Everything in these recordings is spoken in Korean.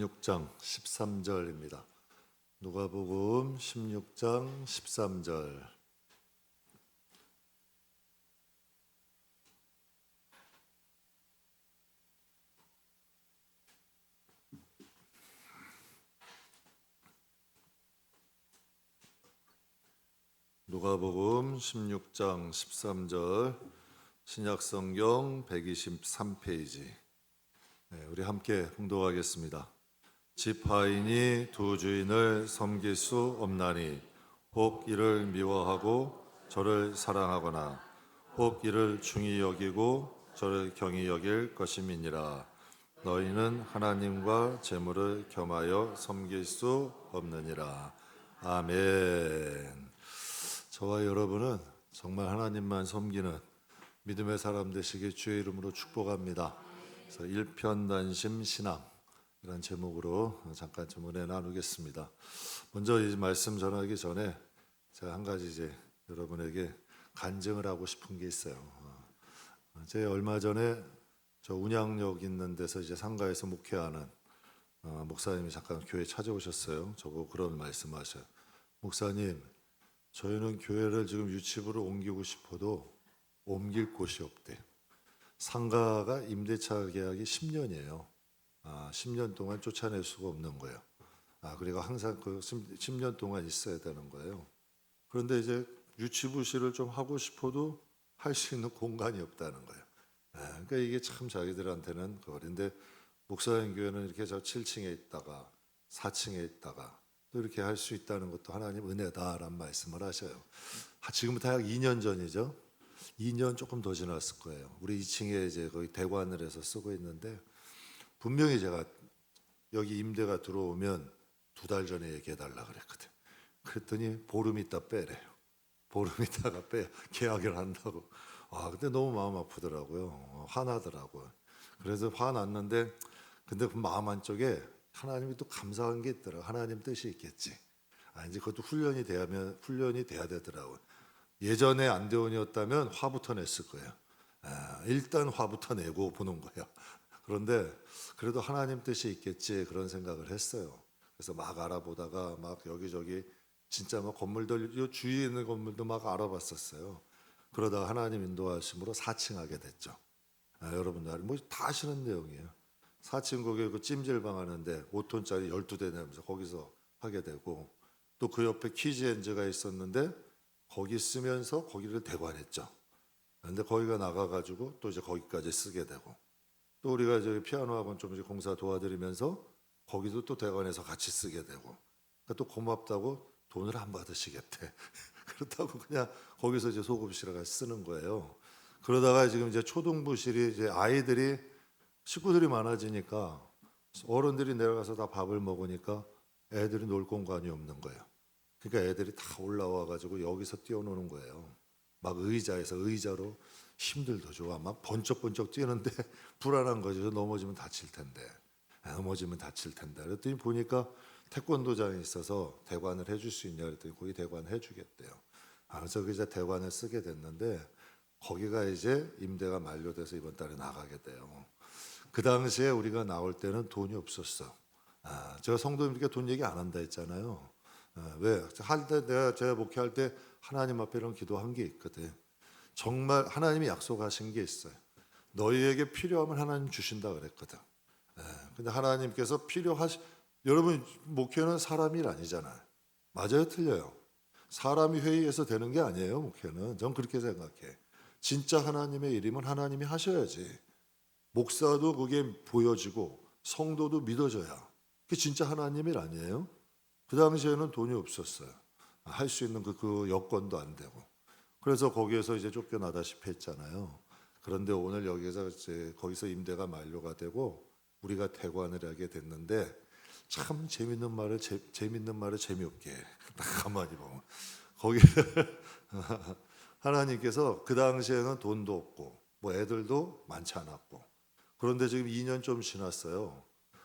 16장 13절입니다. 누가복음 16장 13절. 누가복음 16장 13절 신약성경 123페이지. 우리 함께 봉독하겠습니다. 집 하인이 두 주인을 섬길 수 없나니 혹 이를 미워하고 저를 사랑하거나 혹 이를 중히 여기고 저를 경히 여길 것임이니라. 너희는 하나님과 재물을 겸하여 섬길 수 없느니라. 아멘. 저와 여러분은 정말 하나님만 섬기는 믿음의 사람 되시길 주의 이름으로 축복합니다. 그래서 일편단심 신앙 이런 제목으로 잠깐 좀 은혜 나누겠습니다. 먼저 이 말씀 전하기 전에 제가 한 가지 이제 여러분에게 간증을 하고 싶은 게 있어요. 제가 얼마 전에 저 운양역 있는 데서 이제 상가에서 목회하는 목사님이 잠깐 교회 찾아오셨어요. 저보고 그런 말씀하셔요. 목사님, 저희는 교회를 지금 유치부로 옮기고 싶어도 옮길 곳이 없대. 상가가 임대차 계약이 10년이에요. 10년 동안 쫓아낼 수가 없는 거예요. 그리고 항상 그 10년 동안 있어야 되는 거예요. 그런데 이제 유치부실을 좀 하고 싶어도 할 수 있는 공간이 없다는 거예요. 그러니까 이게 참 자기들한테는 그런데 목사님 교회는 이렇게 저 7층에 있다가 4층에 있다가 또 이렇게 할 수 있다는 것도 하나님 은혜다라는 말씀을 하셔요. 지금부터 약 2년 전이죠. 2년 조금 더 지났을 거예요. 우리 2층에 이제 거의 대관을 해서 쓰고 있는데 분명히 제가 여기 임대가 들어오면 2달 전에 얘기해달라 그랬거든. 그랬더니 보름 있다 빼래요. 보름 있다가 계약을 한다고. 근데 너무 마음 아프더라고요. 화나더라고요. 그래서 화났는데 근데 그 마음 한쪽에 하나님이 또 감사한 게 있더라고요. 하나님 뜻이 있겠지. 이제 그것도 훈련이 돼야 되더라고요. 예전에 안대원이었다면 화부터 냈을 거예요. 일단 화부터 내고 보는 거예요. 그런데 그래도 하나님 뜻이 있겠지 그런 생각을 했어요. 그래서 막 알아보다가 막 여기저기 진짜 막 건물들 요 주위에 있는 건물도 막 알아봤었어요. 그러다가 하나님 인도하심으로 4층 하게 됐죠. 여러분들 뭐 다 아시는 내용이에요. 4층 거기에 그 찜질방 하는데 5톤짜리 12대 내면서 거기서 하게 되고 또 그 옆에 키즈엔즈가 있었는데 거기 쓰면서 거기를 대관했죠. 근데 거기가 나가가지고 또 이제 거기까지 쓰게 되고 또 우리가 저기 피아노 학원 좀 이제 공사 도와드리면서 거기도 또 대관해서 같이 쓰게 되고 그러니까 또 고맙다고 돈을 안 받으시겠대. 그렇다고 그냥 거기서 이제 소급실을 같이 쓰는 거예요. 그러다가 지금 이제 초등부실이 이제 아이들이 식구들이 많아지니까 어른들이 내려가서 다 밥을 먹으니까 애들이 놀 공간이 없는 거예요. 그러니까 애들이 다 올라와 가지고 여기서 뛰어노는 거예요. 막 의자로 힘들도 좋아. 막 번쩍번쩍 뛰는데 불안한 거죠. 넘어지면 다칠 텐데. 그랬더니 보니까 태권도장이 있어서 대관을 해줄 수 있냐 그랬더니 거기 대관 해주겠대요. 그래서 그 이제 대관을 쓰게 됐는데 거기가 이제 임대가 만료돼서 이번 달에 나가게 돼요. 그 당시에 우리가 나올 때는 돈이 없었어. 제가 성도님께 돈 얘기 안 한다 했잖아요. 왜? 제가 목회할 때 하나님 앞에 이런 기도한 게 있거든. 정말 하나님이 약속하신 게 있어요. 너희에게 필요하면 하나님 주신다 그랬거든. 근데 하나님께서 여러분 목회는 사람 일 아니잖아요. 맞아요, 틀려요? 사람이 회의해서 되는 게 아니에요, 목회는. 전 그렇게 생각해. 진짜 하나님의 일이면 하나님이 하셔야지. 목사도 그게 보여지고 성도도 믿어져야. 그게 진짜 하나님 일 아니에요? 그 당시에는 돈이 없었어요. 할 수 있는 그 여건도 안 되고. 그래서 거기에서 이제 쫓겨나다시피 했잖아요. 그런데 오늘 여기서 이제 거기서 임대가 만료가 되고 우리가 대관을 하게 됐는데 참 재밌는 말을 재미없게 딱 가만히 보면 거기 하나님께서 그 당시에는 돈도 없고 뭐 애들도 많지 않았고 그런데 지금 2년 좀 지났어요.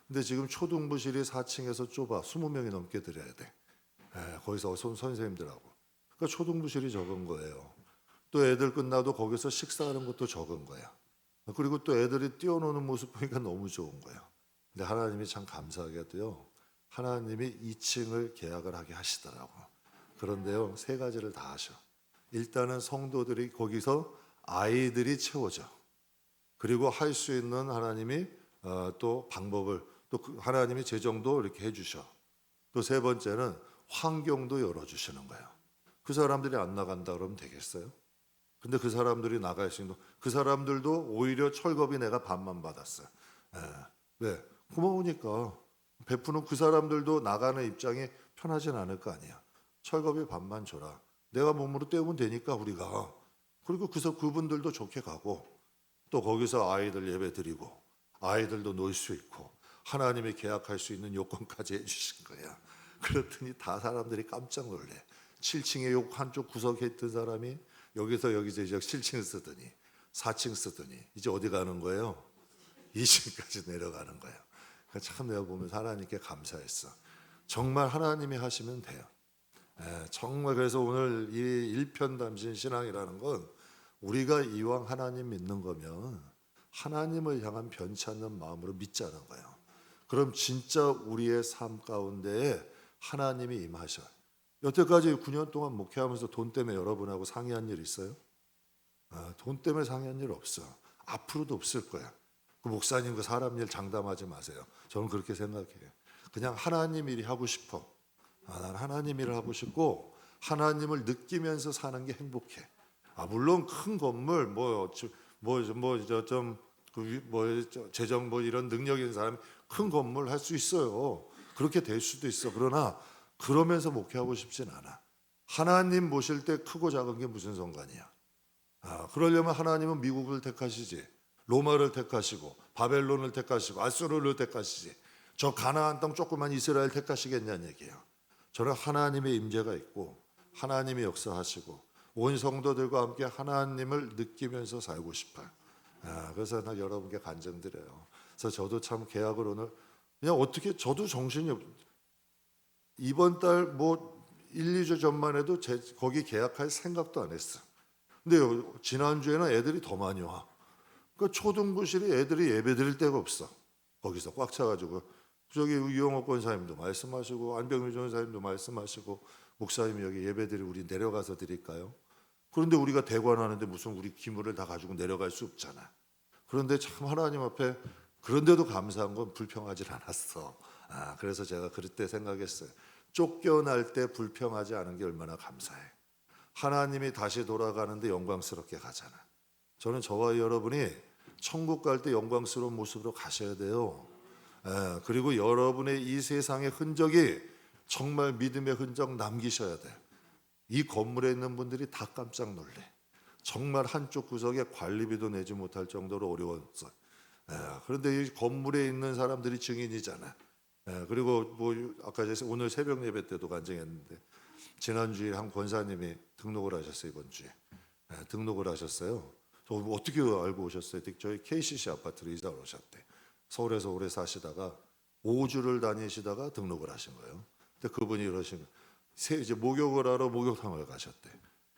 근데 지금 초등부실이 4층에서 좁아 20명이 넘게 들여야 돼. 거기서 선생님들하고. 그러니까 초등부실이 적은 거예요. 또 애들 끝나도 거기서 식사하는 것도 적은 거야. 그리고 또 애들이 뛰어노는 모습 보니까 너무 좋은 거야. 근데 하나님이 참 감사하게도요. 하나님이 2층을 계약을 하게 하시더라고. 그런데요, 세 가지를 다 하셔. 일단은 성도들이 거기서 아이들이 채워져. 그리고 할 수 있는 하나님이 또 방법을 또 하나님이 재정도 이렇게 해주셔. 또 세 번째는 환경도 열어주시는 거예요. 그 사람들이 안 나간다 그러면 되겠어요? 근데 그 사람들이 나갈 수 있는 그 사람들도 오히려 철겁이 내가 반만 받았어요. 예. 왜? 고마우니까 베푸는 그 사람들도 나가는 입장이 편하진 않을 거 아니야. 철겁이 반만 줘라. 내가 몸으로 때우면 되니까 우리가. 그리고 그분들도 좋게 가고 또 거기서 아이들 예배 드리고 아이들도 놀 수 있고 하나님이 계약할 수 있는 요건까지 해주신 거야. 그랬더니 다 사람들이 깜짝 놀래. 7층에 요 한쪽 구석에 있던 사람이 여기서 이제 7층 쓰더니 4층 쓰더니 이제 어디 가는 거예요? 2층까지 내려가는 거예요. 그러니까 참 내가 보면서 하나님께 감사했어. 정말 하나님이 하시면 돼요. 정말 그래서 오늘 이 일편단심 신앙이라는 건 우리가 이왕 하나님 믿는 거면 하나님을 향한 변치 않는 마음으로 믿자는 거예요. 그럼 진짜 우리의 삶 가운데에 하나님이 임하셔. 여태까지 9년 동안 목회하면서 돈 때문에 여러분하고 상의한 일 있어요? 돈 때문에 상의한 일 없어. 앞으로도 없을 거야. 그 목사님 그 사람 일 장담하지 마세요. 저는 그렇게 생각해요. 그냥 하나님 일이 하고 싶어. 난 하나님 일을 하고 싶고 하나님을 느끼면서 사는 게 행복해. 물론 큰 건물 재정 이런 능력 있는 사람이 큰 건물 할 수 있어요. 그렇게 될 수도 있어. 그러나 그러면서 목회하고 싶진 않아. 하나님 모실 때 크고 작은 게 무슨 상관이야. 그러려면 하나님은 미국을 택하시지, 로마를 택하시고 바벨론을 택하시고 아수르를 택하시지, 저 가나안 땅 조그만 이스라엘 택하시겠냐는 얘기예요. 저는 하나님의 임재가 있고 하나님이 역사하시고 온 성도들과 함께 하나님을 느끼면서 살고 싶어요. 그래서 나 여러분께 간증드려요. 그래서 저도 참 계약을 오늘 그냥 어떻게 저도 정신이 이번 달 1, 2주 전만 해도 거기 계약할 생각도 안 했어. 근데 지난주에는 애들이 더 많이 와. 그 초등부실이 애들이 예배 드릴 데가 없어. 거기서 꽉 차가지고 저기 이용호 권사님도 말씀하시고 안병민 전사님도 말씀하시고 목사님이 여기 예배 드리고 우리 내려가서 드릴까요? 그런데 우리가 대관하는데 무슨 우리 기물을 다 가지고 내려갈 수 없잖아. 그런데 참 하나님 앞에 그런데도 감사한 건 불평하지 않았어. 그래서 제가 그때 생각했어요. 쫓겨날 때 불평하지 않은 게 얼마나 감사해. 하나님이 다시 돌아가는데 영광스럽게 가잖아. 저는 저와 여러분이 천국 갈 때 영광스러운 모습으로 가셔야 돼요. 그리고 여러분의 이 세상의 흔적이 정말 믿음의 흔적 남기셔야 돼. 이 건물에 있는 분들이 다 깜짝 놀래. 정말 한쪽 구석에 관리비도 내지 못할 정도로 어려웠어. 그런데 이 건물에 있는 사람들이 증인이잖아. 그리고 아까 오늘 새벽 예배 때도 간증했는데 지난주에 한 권사님이 등록을 하셨어요. 이번 주에 등록을 하셨어요. 저 어떻게 알고 오셨어요? 저희 KCC 아파트로 이사를 오셨대. 서울에서 오래 사시다가 5주를 다니시다가 등록을 하신 거예요. 근데 그분이 이러신 거예요. 이제 목욕을 하러 목욕탕을 가셨대.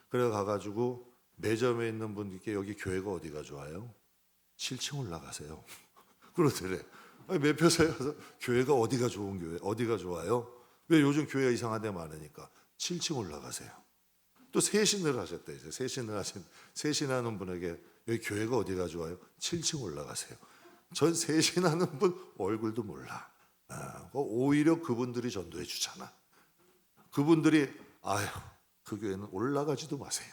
그래 가가지고 매점에 있는 분들께 여기 교회가 어디가 좋아요? 7층 올라가세요. 그러더래. 매표소에 가서 교회가 어디가 좋은 교회, 어디가 좋아요? 왜 요즘 교회가 이상한 데 많으니까 7층 올라가세요. 또 세신을 하셨대. 이제 세신하는 분에게 여기 교회가 어디가 좋아요? 7층 올라가세요. 전 세신하는 분 얼굴도 몰라. 오히려 그분들이 전도해 주잖아. 그분들이 그 교회는 올라가지도 마세요.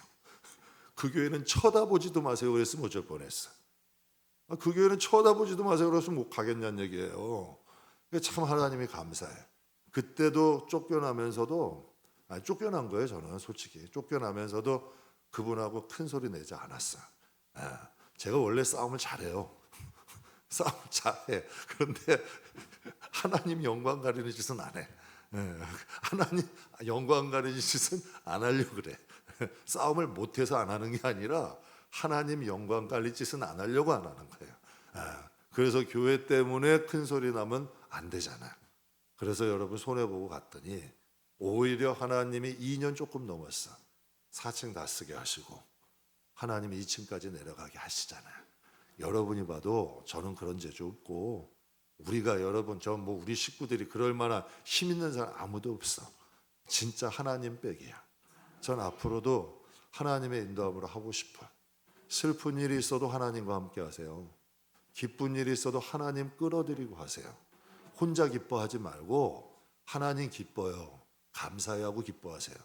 그 교회는 쳐다보지도 마세요. 그랬으면 어쩔 뻔했어. 그 교회는 쳐다보지도 마세요. 그랬으면 못 가겠냐는 얘기예요. 참 하나님이 감사해. 그때도 쫓겨나면서도 쫓겨난 거예요. 저는 솔직히 쫓겨나면서도 그분하고 큰 소리 내지 않았어. 제가 원래 싸움을 잘해요. 싸움 잘해. 그런데 하나님 영광 가리는 짓은 안 해. 하나님 영광 가리는 짓은 안 하려고 그래. 싸움을 못해서 안 하는 게 아니라 하나님 영광 가릴 짓은 안 하려고 안 하는 거예요. 그래서 교회 때문에 큰 소리 나면 안 되잖아. 그래서 여러분 손해보고 갔더니 오히려 하나님이 2년 조금 넘었어. 4층 다 쓰게 하시고 하나님이 2층까지 내려가게 하시잖아요. 여러분이 봐도 저는 그런 재주 없고 우리가 여러분 우리 식구들이 그럴 만한 힘 있는 사람 아무도 없어. 진짜 하나님 빼기야. 전 앞으로도 하나님의 인도함으로 하고 싶어요. 슬픈 일이 있어도 하나님과 함께 하세요. 기쁜 일이 있어도 하나님 끌어들이고 하세요. 혼자 기뻐하지 말고 하나님 기뻐요. 감사해하고 기뻐하세요.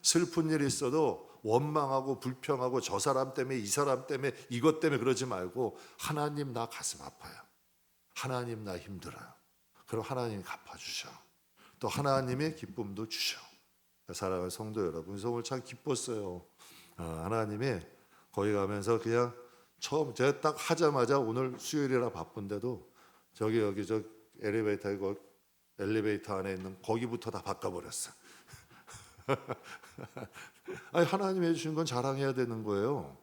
슬픈 일이 있어도 원망하고 불평하고 저 사람 때문에 이 사람 때문에 이것 때문에 그러지 말고 하나님 나 가슴 아파요. 하나님 나 힘들어요. 그럼 하나님이 갚아주셔. 또 하나님의 기쁨도 주셔. 사랑하는 성도 여러분, 오늘 참 기뻤어요. 하나님이 거기 가면서 그냥 처음 제가 딱 하자마자 오늘 수요일이라 바쁜데도 여기 저 엘리베이터 안에 있는 거기부터 다 바꿔버렸어. 아니, 하나님이 해주신 건 자랑해야 되는 거예요.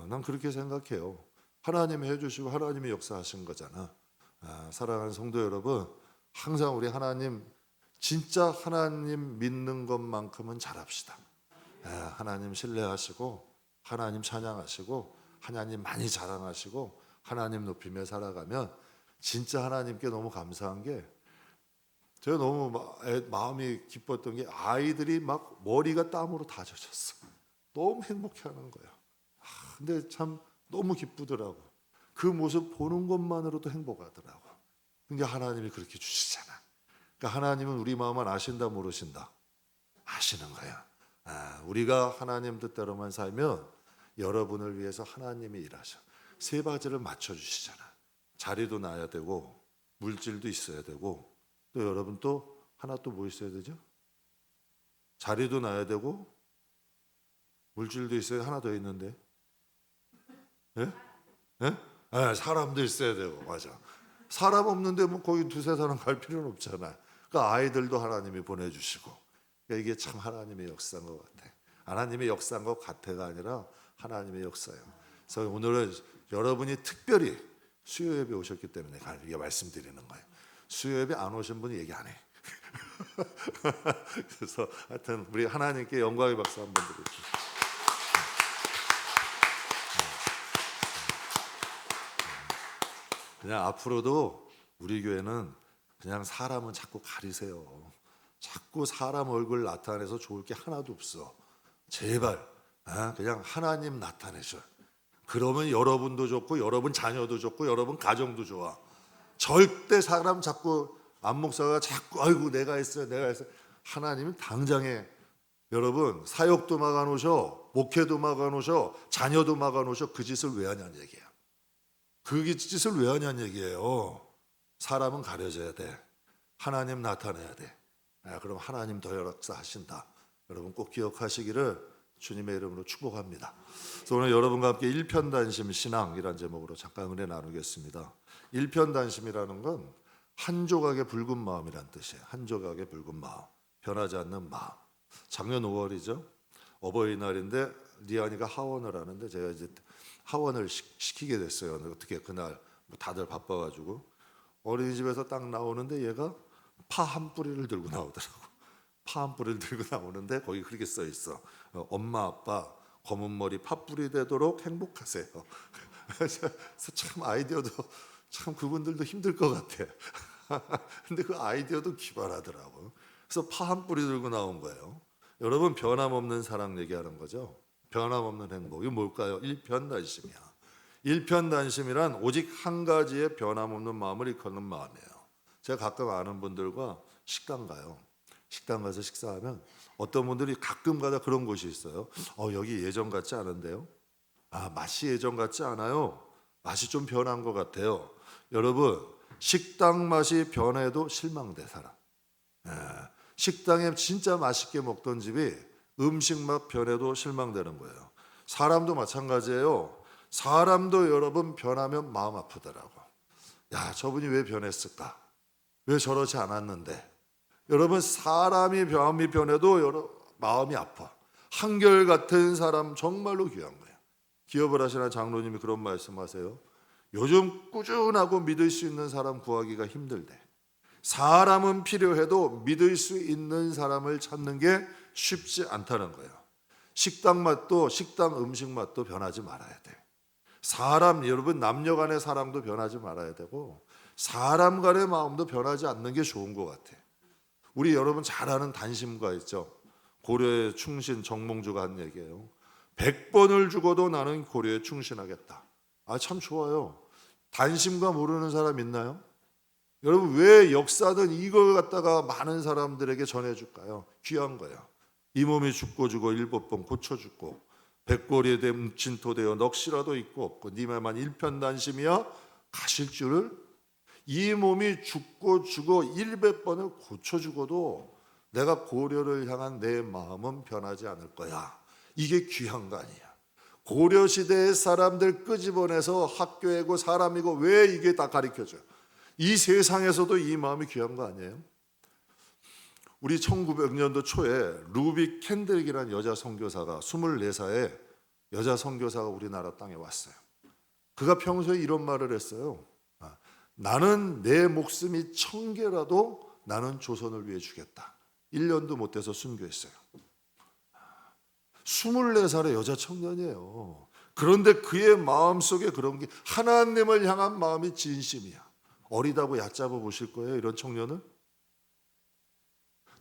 난 그렇게 생각해요. 하나님이 해주시고 하나님이 역사하신 거잖아. 사랑하는 성도 여러분, 항상 우리 하나님 진짜 하나님 믿는 것만큼은 잘합시다. 하나님 신뢰하시고 하나님 찬양하시고 하나님 많이 자랑하시고 하나님 높이며 살아가면 진짜 하나님께 너무 감사한 게 제가 너무 마음이 기뻤던 게 아이들이 막 머리가 땀으로 다 젖었어. 너무 행복해하는 거야. 근데 참 너무 기쁘더라고. 그 모습 보는 것만으로도 행복하더라고. 근데 하나님이 그렇게 주시잖아. 그러니까 하나님은 우리 마음을 아신다 모르신다? 아시는 거야. 우리가 하나님 뜻대로만 살면 여러분을 위해서 하나님이 일하셔. 세 가지를 맞춰주시잖아. 자리도 놔야 되고 물질도 있어야 되고 또 여러분 또 하나 또 뭐 있어야 되죠? 자리도 놔야 되고 물질도 있어야 하나 더 있는데 예? 예? 사람도 있어야 되고 맞아. 사람 없는데 뭐 거기 두세 사람 갈 필요는 없잖아. 그러니까 아이들도 하나님이 보내주시고 그러니까 이게 참 하나님의 역사인 것 같아. 하나님의 역사인 것 같아가 아니라 하나님의 역사예요. 그래서 오늘은 여러분이 특별히 수요 예배 오셨기 때문에 이게 말씀드리는 거예요. 수요 예배 안 오신 분이 얘기 안 해. 그래서 하여튼 우리 하나님께 영광의 박수 한번 드릴게요. 그냥 앞으로도 우리 교회는 그냥 사람은 자꾸 가리세요. 자꾸 사람 얼굴 나타내서 좋을 게 하나도 없어. 제발 그냥 하나님 나타내셔. 그러면 여러분도 좋고 여러분 자녀도 좋고 여러분 가정도 좋아. 절대 사람 자꾸 안목사가 자꾸 아이고 내가 했어요. 하나님은 당장에 여러분 사역도 막아놓으셔, 목회도 막아놓으셔, 자녀도 막아놓으셔. 그 짓을 왜 하냐는 얘기야. 그 짓을 왜 하냐는 얘기예요. 사람은 가려져야 돼. 하나님 나타내야 돼. 그럼 하나님 더 역사하신다. 여러분 꼭 기억하시기를 주님의 이름으로 축복합니다. 그래서 오늘 여러분과 함께 일편단심 신앙이라는 제목으로 잠깐 은혜 나누겠습니다. 일편단심이라는 건 한 조각의 붉은 마음이란 뜻이에요. 한 조각의 붉은 마음, 변하지 않는 마음. 작년 5월이죠. 어버이날인데 리안이가 하원을 하는데 제가 이제 하원을 시키게 됐어요. 어떻게 그날 다들 바빠가지고 어린이집에서 딱 나오는데 얘가 파 한 뿌리를 들고 나오더라고. 파 한 뿌리를 들고 나오는데 거기 그렇게 써 있어. 엄마 아빠 검은 머리 팥뿌리 되도록 행복하세요. 그래서 참 아이디어도 참 그분들도 힘들 것 같아. 근데 그 아이디어도 기발하더라고. 그래서 파 한 뿌리 들고 나온 거예요. 여러분 변함없는 사랑 얘기하는 거죠. 변함없는 행복. 이게 뭘까요? 일편단심이야. 일편단심이란 오직 한 가지의 변함없는 마음을 일컫는 마음이에요. 제가 가끔 아는 분들과 식당 가요. 식당 가서 식사하면 어떤 분들이 가끔 가다 그런 곳이 있어요. 여기 예전 같지 않은데요? 맛이 예전 같지 않아요. 맛이 좀 변한 것 같아요. 여러분 식당 맛이 변해도 실망돼 사람. 식당에 진짜 맛있게 먹던 집이 음식 맛 변해도 실망되는 거예요. 사람도 마찬가지예요. 사람도 여러분 변하면 마음 아프더라고. 야, 저분이 왜 변했을까? 왜 저러지 않았는데? 여러분 사람이 마음이 변해도 마음이 아파. 한결같은 사람 정말로 귀한 거예요. 기업을 하시는 장로님이 그런 말씀하세요. 요즘 꾸준하고 믿을 수 있는 사람 구하기가 힘들대. 사람은 필요해도 믿을 수 있는 사람을 찾는 게 쉽지 않다는 거예요. 식당 맛도 식당 음식 맛도 변하지 말아야 돼. 사람 여러분 남녀 간의 사랑도 변하지 말아야 되고 사람 간의 마음도 변하지 않는 게 좋은 것 같아. 우리 여러분 잘 아는 단심가 있죠. 고려의 충신 정몽주가 한 얘기예요. 100번을 죽어도 나는 고려에 충신하겠다. 아, 참 좋아요. 단심가 모르는 사람 있나요? 여러분, 왜 역사든 이걸 갖다가 많은 사람들에게 전해줄까요? 귀한 거예요. 이 몸이 죽고 죽어 7번 고쳐 죽고 백골이 된 진토되어 넋이라도 있고 없고 니말만 일편단심이야 가실 줄을. 이 몸이 죽고 죽어 100번을 고쳐 죽어도 내가 고려를 향한 내 마음은 변하지 않을 거야. 이게 귀한 거 아니야. 고려시대의 사람들 끄집어내서 학교이고 사람이고 왜 이게 다 가르쳐줘요? 이 세상에서도 이 마음이 귀한 거 아니에요? 우리 1900년도 초에 루비 캔들이라는 여자 선교사가 24살에 여자 선교사가 우리나라 땅에 왔어요. 그가 평소에 이런 말을 했어요. 나는 내 목숨이 1000개라도 나는 조선을 위해 주겠다. 1년도 못 돼서 순교했어요. 24살의 여자 청년이에요. 그런데 그의 마음속에 그런 게 하나님을 향한 마음이 진심이야. 어리다고 얕잡아 보실 거예요, 이런 청년은?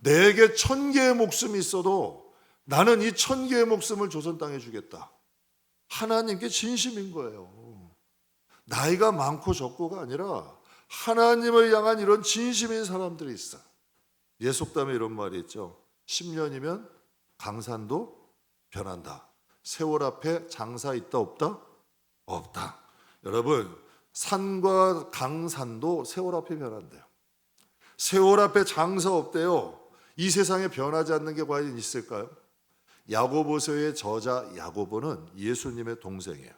내게 1000개의 목숨이 있어도 나는 이 1000개의 목숨을 조선 땅에 주겠다. 하나님께 진심인 거예요. 나이가 많고 적고가 아니라 하나님을 향한 이런 진심인 사람들이 있어. 예속담에 이런 말이 있죠. 10년이면 강산도 변한다. 세월 앞에 장사 있다 없다? 없다. 여러분, 산과 강산도 세월 앞에 변한대요. 세월 앞에 장사 없대요. 이 세상에 변하지 않는 게 과연 있을까요? 야고보서의 저자 야고보는 예수님의 동생이에요.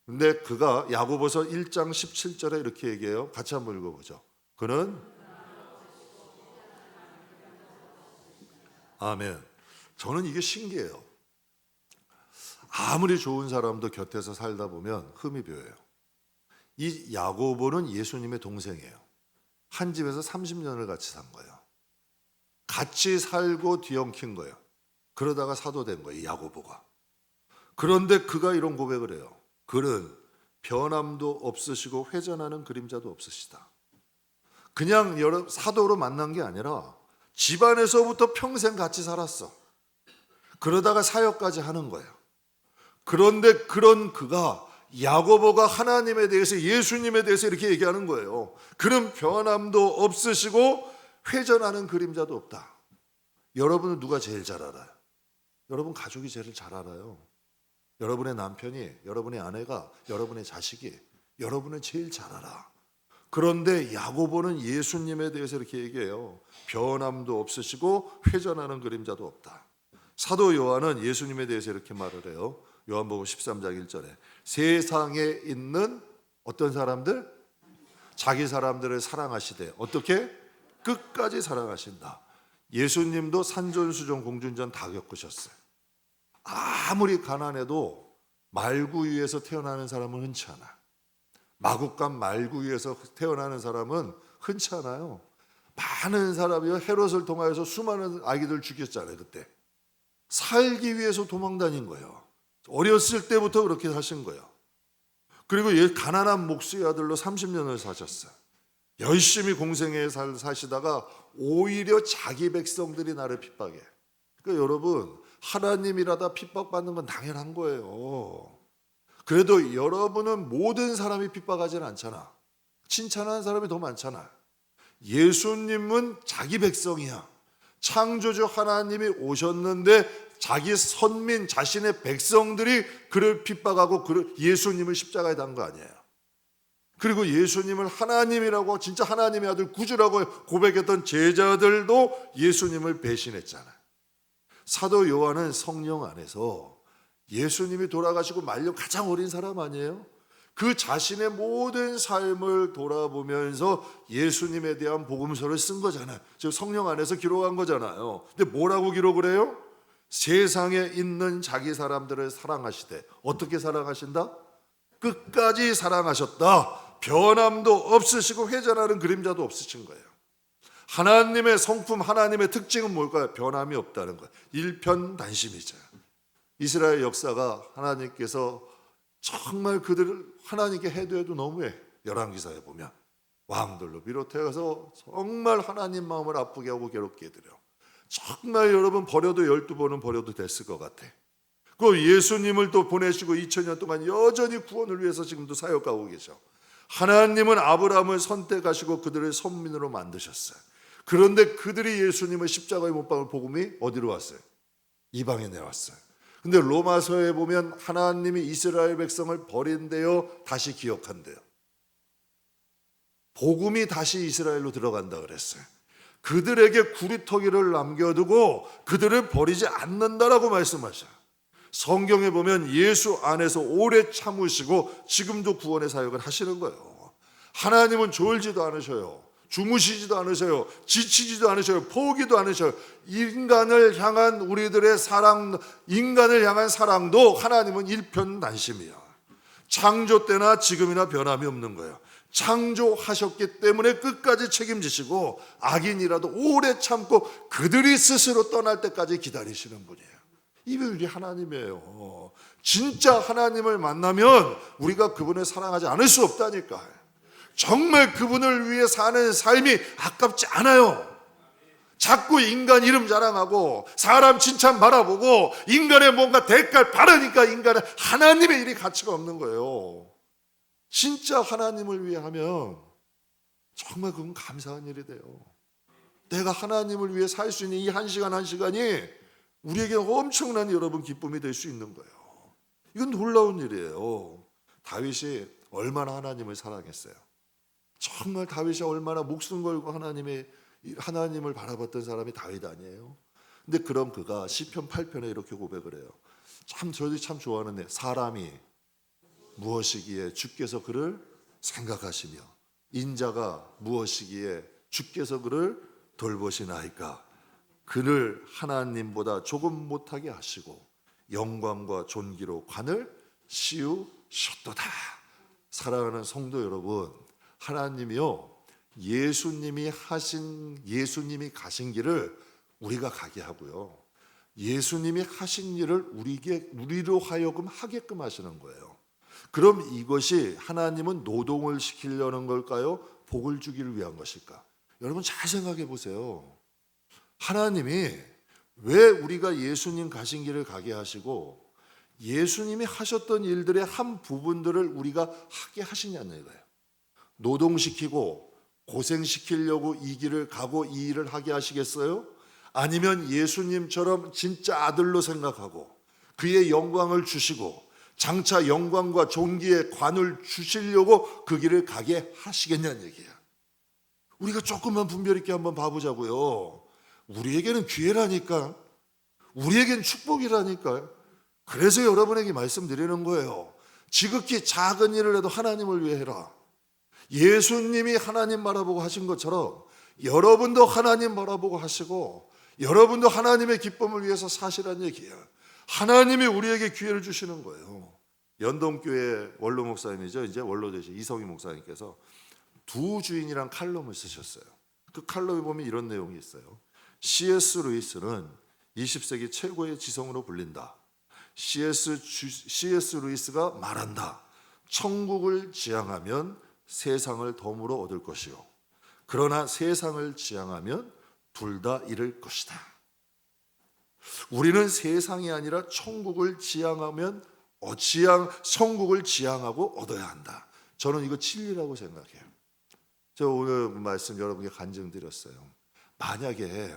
근데 그가 야고보서 1장 17절에 이렇게 얘기해요. 같이 한번 읽어보죠. 그는 아멘. 저는 이게 신기해요. 아무리 좋은 사람도 곁에서 살다 보면 흠이 보여요. 이 야고보는 예수님의 동생이에요. 한 집에서 30년을 같이 산 거예요. 같이 살고 뒤엉킨 거예요. 그러다가 사도 된 거예요, 야고보가. 그런데 그가 이런 고백을 해요. 그는 변함도 없으시고 회전하는 그림자도 없으시다. 그냥 사도로 만난 게 아니라 집안에서부터 평생 같이 살았어. 그러다가 사역까지 하는 거예요. 그런데 그런 그가 야고보가 하나님에 대해서 예수님에 대해서 이렇게 얘기하는 거예요. 그는 변함도 없으시고 회전하는 그림자도 없다. 여러분은 누가 제일 잘 알아요? 여러분 가족이 제일 잘 알아요. 여러분의 남편이, 여러분의 아내가, 여러분의 자식이 여러분을 제일 잘 알아. 그런데 야고보는 예수님에 대해서 이렇게 얘기해요. 변함도 없으시고 회전하는 그림자도 없다. 사도 요한은 예수님에 대해서 이렇게 말을 해요. 요한복음 13장 1절에 세상에 있는 어떤 사람들? 자기 사람들을 사랑하시되 어떻게? 끝까지 사랑하신다. 예수님도 산전수전 공준전 다 겪으셨어요. 아무리 가난해도 말구 위에서 태어나는 사람은 흔치 않아. 마국간 말구 위에서 태어나는 사람은 흔치 않아요. 많은 사람이 헤롯을 통하여서 수많은 아기들 죽였잖아요. 그때 살기 위해서 도망다닌 거예요. 어렸을 때부터 그렇게 사신 거예요. 그리고 가난한 목수의 아들로 30년을 사셨어요. 열심히 공생에 사시다가 오히려 자기 백성들이 나를 핍박해. 그러니까 여러분, 하나님이라다 핍박받는 건 당연한 거예요. 그래도 여러분은 모든 사람이 핍박하지는 않잖아. 칭찬하는 사람이 더 많잖아. 예수님은 자기 백성이야. 창조주 하나님이 오셨는데 자기 선민, 자신의 백성들이 그를 핍박하고 예수님을 십자가에 단 거 아니에요. 그리고 예수님을 하나님이라고, 진짜 하나님의 아들 구주라고 고백했던 제자들도 예수님을 배신했잖아요. 사도 요한은 성령 안에서 예수님이 돌아가시고 말려 가장 어린 사람 아니에요? 그 자신의 모든 삶을 돌아보면서 예수님에 대한 복음서를 쓴 거잖아요. 즉 성령 안에서 기록한 거잖아요. 근데 뭐라고 기록을 해요? 세상에 있는 자기 사람들을 사랑하시되 어떻게 사랑하신다? 끝까지 사랑하셨다. 변함도 없으시고 회전하는 그림자도 없으신 거예요. 하나님의 성품, 하나님의 특징은 뭘까요? 변함이 없다는 거예요. 일편단심이죠. 이스라엘 역사가 하나님께서 정말 그들을 하나님께 해도 너무해. 열왕기사에 보면 왕들로 비롯해서 정말 하나님 마음을 아프게 하고 괴롭게 해드려. 정말 여러분 버려도 12번은 버려도 됐을 것 같아. 그 예수님을 또 보내시고 2000년 동안 여전히 구원을 위해서 지금도 사역하고 계셔. 하나님은 아브라함을 선택하시고 그들을 선민으로 만드셨어요. 그런데 그들이 예수님을 십자가에 못 박을 복음이 어디로 왔어요? 이방에 내왔어요. 근데 로마서에 보면 하나님이 이스라엘 백성을 버린대요, 다시 기억한대요. 복음이 다시 이스라엘로 들어간다 그랬어요. 그들에게 구리터기를 남겨두고 그들을 버리지 않는다라고 말씀하셔요. 성경에 보면 예수 안에서 오래 참으시고 지금도 구원의 사역을 하시는 거예요. 하나님은 졸지도 않으셔요. 주무시지도 않으셔요. 지치지도 않으셔요. 포기도 않으셔요. 인간을 향한 우리들의 사랑, 인간을 향한 사랑도 하나님은 일편단심이에요. 창조 때나 지금이나 변함이 없는 거예요. 창조하셨기 때문에 끝까지 책임지시고 악인이라도 오래 참고 그들이 스스로 떠날 때까지 기다리시는 분이에요. 이분이 하나님이에요. 진짜 하나님을 만나면 우리가 그분을 사랑하지 않을 수 없다니까. 정말 그분을 위해 사는 삶이 아깝지 않아요. 자꾸 인간 이름 자랑하고 사람 칭찬 바라보고 인간의 뭔가 대가를 바라니까 인간은 하나님의 일이 가치가 없는 거예요. 진짜 하나님을 위해 하면 정말 그건 감사한 일이 돼요. 내가 하나님을 위해 살 수 있는 이 한 시간 한 시간이 우리에게 엄청난 여러분 기쁨이 될 수 있는 거예요. 이건 놀라운 일이에요. 다윗이 얼마나 하나님을 사랑했어요. 정말 다윗이 얼마나 목숨 걸고 하나님을 바라봤던 사람이 다윗 아니에요? 근데 그럼 그가 시편 8편에 이렇게 고백을 해요. 저도 참 좋아하는데, 사람이 무엇이기에 주께서 그를 생각하시며 인자가 무엇이기에 주께서 그를 돌보시나이까. 그를 하나님보다 조금 못하게 하시고 영광과 존귀로 관을 씌우셨도다. 사랑하는 성도 여러분, 하나님이요, 예수님이 가신 길을 우리가 가게 하고요, 예수님이 하신 일을 우리로 하여금 하게끔 하시는 거예요. 그럼 이것이 하나님은 노동을 시키려는 걸까요? 복을 주기를 위한 것일까? 여러분 잘 생각해 보세요. 하나님이 왜 우리가 예수님 가신 길을 가게 하시고 예수님이 하셨던 일들의 한 부분들을 우리가 하게 하시냐는 거예요. 노동시키고 고생시키려고 이 길을 가고 이 일을 하게 하시겠어요? 아니면 예수님처럼 진짜 아들로 생각하고 그의 영광을 주시고 장차 영광과 존귀의 관을 주시려고 그 길을 가게 하시겠냐는 얘기예요. 우리가 조금만 분별 있게 한번 봐보자고요. 우리에게는 기회라니까, 우리에게는 축복이라니까요. 그래서 여러분에게 말씀드리는 거예요. 지극히 작은 일을 해도 하나님을 위해 해라. 예수님이 하나님 바라보고 하신 것처럼 여러분도 하나님 바라보고 하시고 여러분도 하나님의 기쁨을 위해서 사시라는 얘기예요. 하나님이 우리에게 기회를 주시는 거예요. 연동교회 원로 목사님이죠, 이제 원로 되신 이성희 목사님께서 두 주인이란 칼럼을 쓰셨어요. 그 칼럼에 보면 이런 내용이 있어요. C.S. 루이스는 20세기 최고의 지성으로 불린다. C.S. 루이스가 말한다. 천국을 지향하면 세상을 덤으로 얻을 것이요, 그러나 세상을 지향하면 둘 다 잃을 것이다. 우리는 세상이 아니라 천국을 천국을 지향하고 얻어야 한다. 저는 이거 진리라고 생각해요. 저 오늘 말씀 여러분께 간증드렸어요. 만약에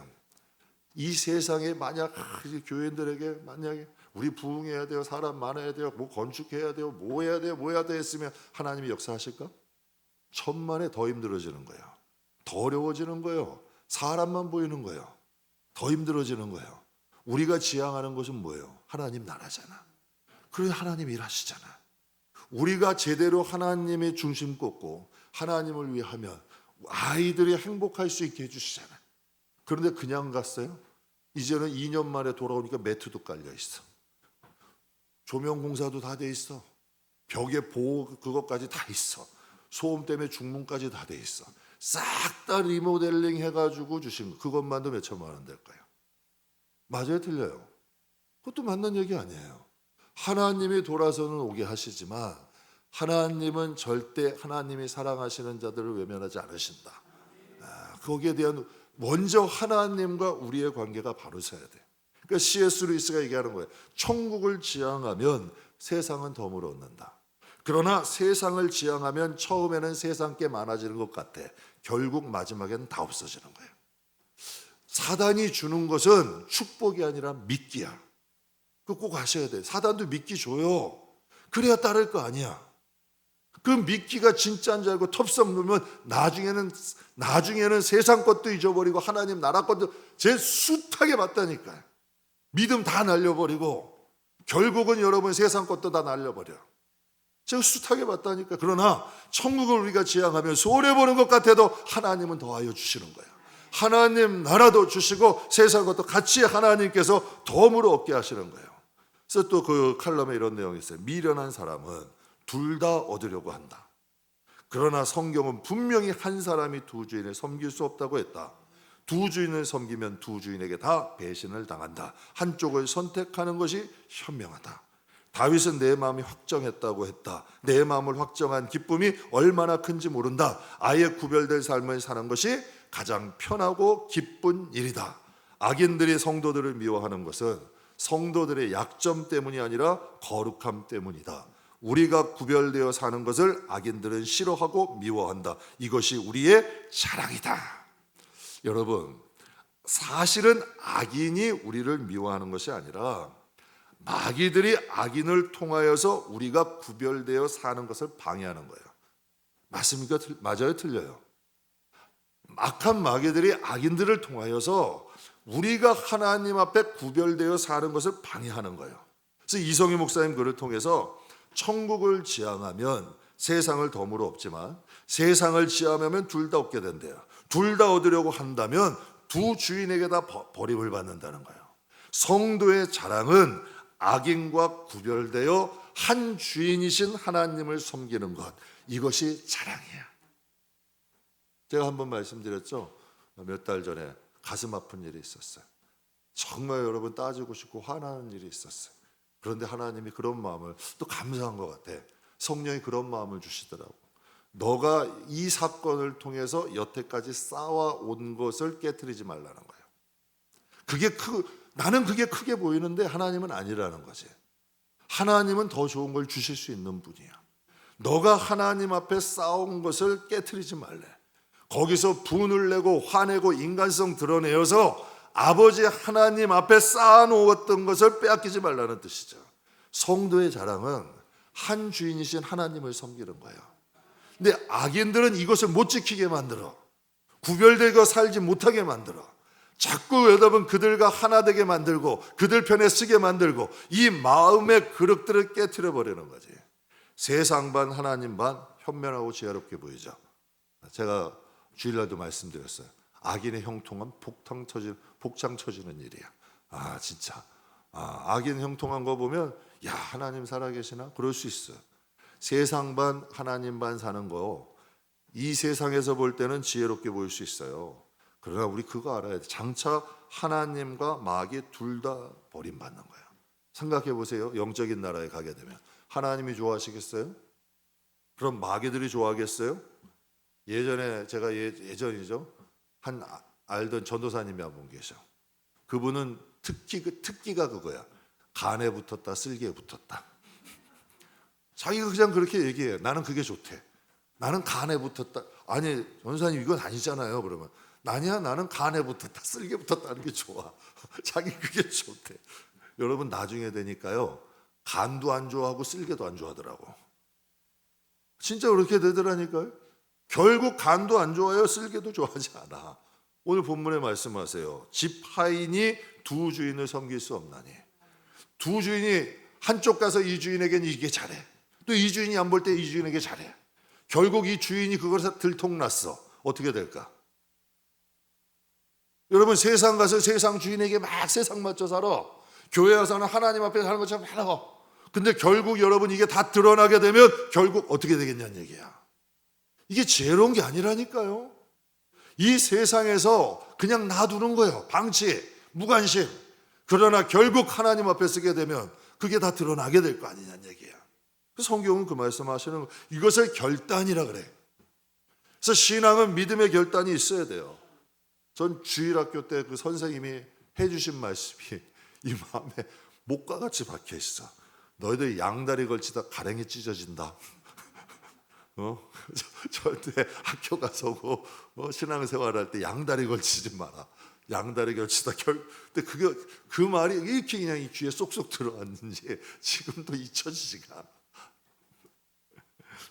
이 세상에 교인들에게 만약에 우리 부흥해야 돼요, 사람 많아야 돼요, 뭐 건축해야 돼요, 뭐 해야 돼요 했으면 하나님이 역사하실까? 천만에 더 힘들어지는 거예요. 더 어려워지는 거예요. 사람만 보이는 거예요. 더 힘들어지는 거예요. 우리가 지향하는 것은 뭐예요? 하나님 나라잖아. 그래, 하나님 일하시잖아. 우리가 제대로 하나님의 중심 꽂고 하나님을 위해 하면 아이들이 행복할 수 있게 해주시잖아. 그런데 그냥 갔어요? 이제는 2년 만에 돌아오니까 매트도 깔려 있어. 조명 공사도 다 돼 있어. 벽에 보호 그것까지 다 있어. 소음 때문에 중문까지 다 돼 있어. 싹 다 리모델링 해가지고 주신 거, 그것만도 몇 천만 원 될 거예요. 맞아요, 틀려요? 그것도 맞는 얘기 아니에요. 하나님이 돌아서는 오게 하시지만 하나님은 절대 하나님이 사랑하시는 자들을 외면하지 않으신다. 거기에 대한 먼저 하나님과 우리의 관계가 바로 서야 돼. 그러니까 C.S. 루이스가 얘기하는 거예요. 천국을 지향하면 세상은 덤을 얻는다. 그러나 세상을 지향하면 처음에는 세상 게 많아지는 것 같아. 결국 마지막에는 다 없어지는 거예요. 사단이 주는 것은 축복이 아니라 미끼야. 그거 꼭 아셔야 돼. 사단도 미끼 줘요. 그래야 따를 거 아니야. 그 미끼가 진짜인 줄 알고 텁썩 놓으면 나중에는 세상 것도 잊어버리고 하나님 나라 것도 제 숱하게 받다니까요. 믿음 다 날려버리고 결국은 여러분 세상 것도 다 날려버려. 제가 숱하게 받다니까. 그러나 천국을 우리가 지향하면 손해보는 것 같아도 하나님은 더하여 주시는 거예요. 하나님 나라도 주시고 세상 것도 같이 하나님께서 덤으로 얻게 하시는 거예요. 그래서 또 그 칼럼에 이런 내용이 있어요. 미련한 사람은 둘 다 얻으려고 한다. 그러나 성경은 분명히 한 사람이 두 주인을 섬길 수 없다고 했다. 두 주인을 섬기면 두 주인에게 다 배신을 당한다. 한쪽을 선택하는 것이 현명하다. 다윗은 내 마음이 확정했다고 했다. 내 마음을 확정한 기쁨이 얼마나 큰지 모른다. 아예 구별된 삶을 사는 것이 가장 편하고 기쁜 일이다. 악인들이 성도들을 미워하는 것은 성도들의 약점 때문이 아니라 거룩함 때문이다. 우리가 구별되어 사는 것을 악인들은 싫어하고 미워한다. 이것이 우리의 자랑이다. 여러분, 사실은 악인이 우리를 미워하는 것이 아니라 마귀들이 악인을 통하여서 우리가 구별되어 사는 것을 방해하는 거예요. 맞습니까? 맞아요? 틀려요? 악한 마귀들이 악인들을 통하여서 우리가 하나님 앞에 구별되어 사는 것을 방해하는 거예요. 그래서 이성희 목사님 글을 통해서 천국을 지향하면 세상을 덤으로 얻지만 세상을 지향하면 둘 다 얻게 된대요. 둘 다 얻으려고 한다면 두 주인에게 다 버림을 받는다는 거예요. 성도의 자랑은 악인과 구별되어 한 주인이신 하나님을 섬기는 것, 이것이 자랑이야. 제가 한번 말씀드렸죠. 몇 달 전에 가슴 아픈 일이 있었어요. 정말 여러분 따지고 싶고 화나는 일이 있었어요. 그런데 하나님이 그런 마음을, 또 감사한 것 같아, 성령이 그런 마음을 주시더라고. 너가 이 사건을 통해서 여태까지 쌓아온 것을 깨트리지 말라는 거예요. 나는 그게 크게 보이는데 하나님은 아니라는 거지. 하나님은 더 좋은 걸 주실 수 있는 분이야. 너가 하나님 앞에 쌓아온 것을 깨트리지 말래. 거기서 분을 내고 화내고 인간성 드러내어서 아버지 하나님 앞에 쌓아놓았던 것을 빼앗기지 말라는 뜻이죠. 성도의 자랑은 한 주인이신 하나님을 섬기는 거예요. 근데 악인들은 이것을 못 지키게 만들어. 구별되고 살지 못하게 만들어. 자꾸 여러분 그들과 하나 되게 만들고 그들 편에 쓰게 만들고 이 마음의 그릇들을 깨트려 버리는 거지. 세상 반 하나님 반, 현명하고 지혜롭게 보이죠. 제가 주일날도 말씀드렸어요. 악인의 형통은 복장 쳐지는 일이야. 진짜. 악인 형통한 거 보면 야, 하나님 살아계시나? 그럴 수 있어요. 세상 반 하나님 반 사는 거, 이 세상에서 볼 때는 지혜롭게 보일 수 있어요. 그러나 우리 그거 알아야 돼. 장차 하나님과 마귀 둘 다 버림받는 거예요. 생각해 보세요. 영적인 나라에 가게 되면 하나님이 좋아하시겠어요? 그럼 마귀들이 좋아하겠어요? 예전에 제가 예전이죠. 알던 전도사님이 한 분 계셔. 그분은 특기가 그거야. 간에 붙었다, 쓸개에 붙었다. 자기가 그냥 그렇게 얘기해요. 나는 그게 좋대. 나는 간에 붙었다. 아니, 전도사님 이건 아니잖아요. 그러면 아니야, 나는 간에 붙었다, 쓸개 붙었다는 게 좋아. 자기 그게 좋대. 여러분 나중에 되니까요, 간도 안 좋아하고 쓸개도 안 좋아하더라고. 진짜 그렇게 되더라니까요. 결국 간도 안 좋아요, 쓸개도 좋아하지 않아. 오늘 본문에 말씀하세요. 집 하인이 두 주인을 섬길 수 없나니. 두 주인이 한쪽 가서 이 주인에게는 이게 잘해. 또 이 주인이 안 볼 때 이 주인에게 잘해. 결국 이 주인이 그것을 들통났어. 어떻게 될까? 여러분 세상 가서 세상 주인에게 막 세상 맞춰 살아. 교회 와서는 하나님 앞에 사는 것처럼 살아. 근데 결국 여러분 이게 다 드러나게 되면 결국 어떻게 되겠냐는 얘기야. 이게 지혜로운 게 아니라니까요. 이 세상에서 그냥 놔두는 거예요. 방치, 무관심. 그러나 결국 하나님 앞에 서게 되면 그게 다 드러나게 될 거 아니냐는 얘기야. 성경은 그 말씀하시는 거, 이것을 결단이라 그래. 그래서 신앙은 믿음의 결단이 있어야 돼요. 전 주일학교 때 그 선생님이 해주신 말씀이 이 마음에 목과 같이 박혀 있어. 너희들 양다리 걸치다 가랭이 찢어진다. 절대 학교 가서 신앙생활할 때 양다리 걸치지 마라. 양다리 걸치다 근데 그 말이 이렇게 그냥 이 귀에 쏙쏙 들어왔는지 지금도 잊혀지지가 않아.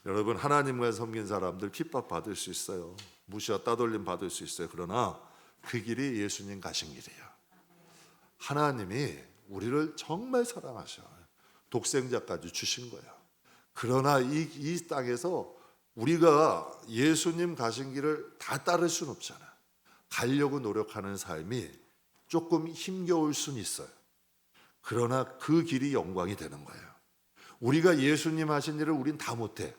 여러분, 하나님과 섬긴 사람들 핍박 받을 수 있어요. 무시와 따돌림 받을 수 있어요. 그러나 그 길이 예수님 가신 길이에요. 하나님이 우리를 정말 사랑하셔요. 독생자까지 주신 거예요. 그러나 이 땅에서 우리가 예수님 가신 길을 다 따를 수는 없잖아요. 가려고 노력하는 삶이 조금 힘겨울 수는 있어요. 그러나 그 길이 영광이 되는 거예요. 우리가 예수님 하신 일을 우린 다 못해.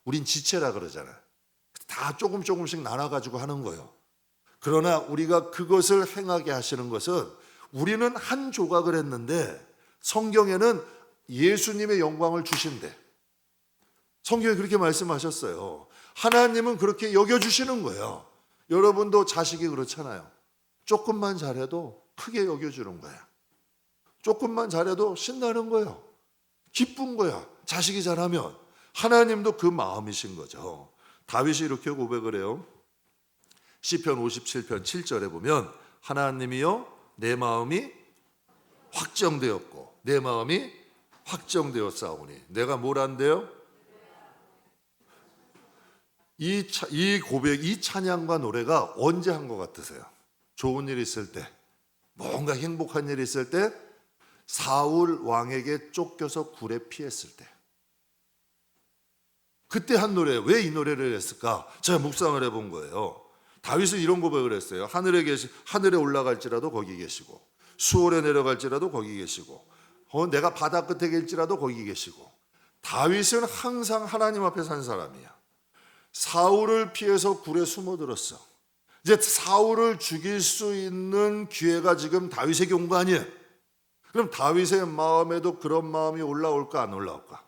우린 지체라 그러잖아요. 다 조금씩 나눠가지고 하는 거예요. 그러나 우리가 그것을 행하게 하시는 것은 우리는 한 조각을 했는데 성경에는 예수님의 영광을 주신대. 성경에 그렇게 말씀하셨어요. 하나님은 그렇게 여겨주시는 거예요. 여러분도 자식이 그렇잖아요. 조금만 잘해도 크게 여겨주는 거야. 조금만 잘해도 신나는 거예요. 기쁜 거야. 자식이 잘하면. 하나님도 그 마음이신 거죠. 다윗이 이렇게 고백을 해요. 시편 57편 7절에 보면 하나님이여 내 마음이 확정되었고 내 마음이 확정되었사오니 내가 뭘 한대요? 이 고백, 이 찬양과 노래가 언제 한 것 같으세요? 좋은 일 있을 때, 뭔가 행복한 일 있을 때, 사울 왕에게 쫓겨서 굴에 피했을 때, 그때 한 노래. 왜 이 노래를 했을까? 제가 묵상을 해본 거예요. 다윗은 이런 고백을 했어요. 하늘에 올라갈지라도 거기 계시고 수월에 내려갈지라도 거기 계시고 내가 바다 끝에 계실지라도 거기 계시고. 다윗은 항상 하나님 앞에 산 사람이야. 사울을 피해서 굴에 숨어들었어. 이제 사울을 죽일 수 있는 기회가 지금 다윗에게 온 거 아니에요? 그럼 다윗의 마음에도 그런 마음이 올라올까 안 올라올까?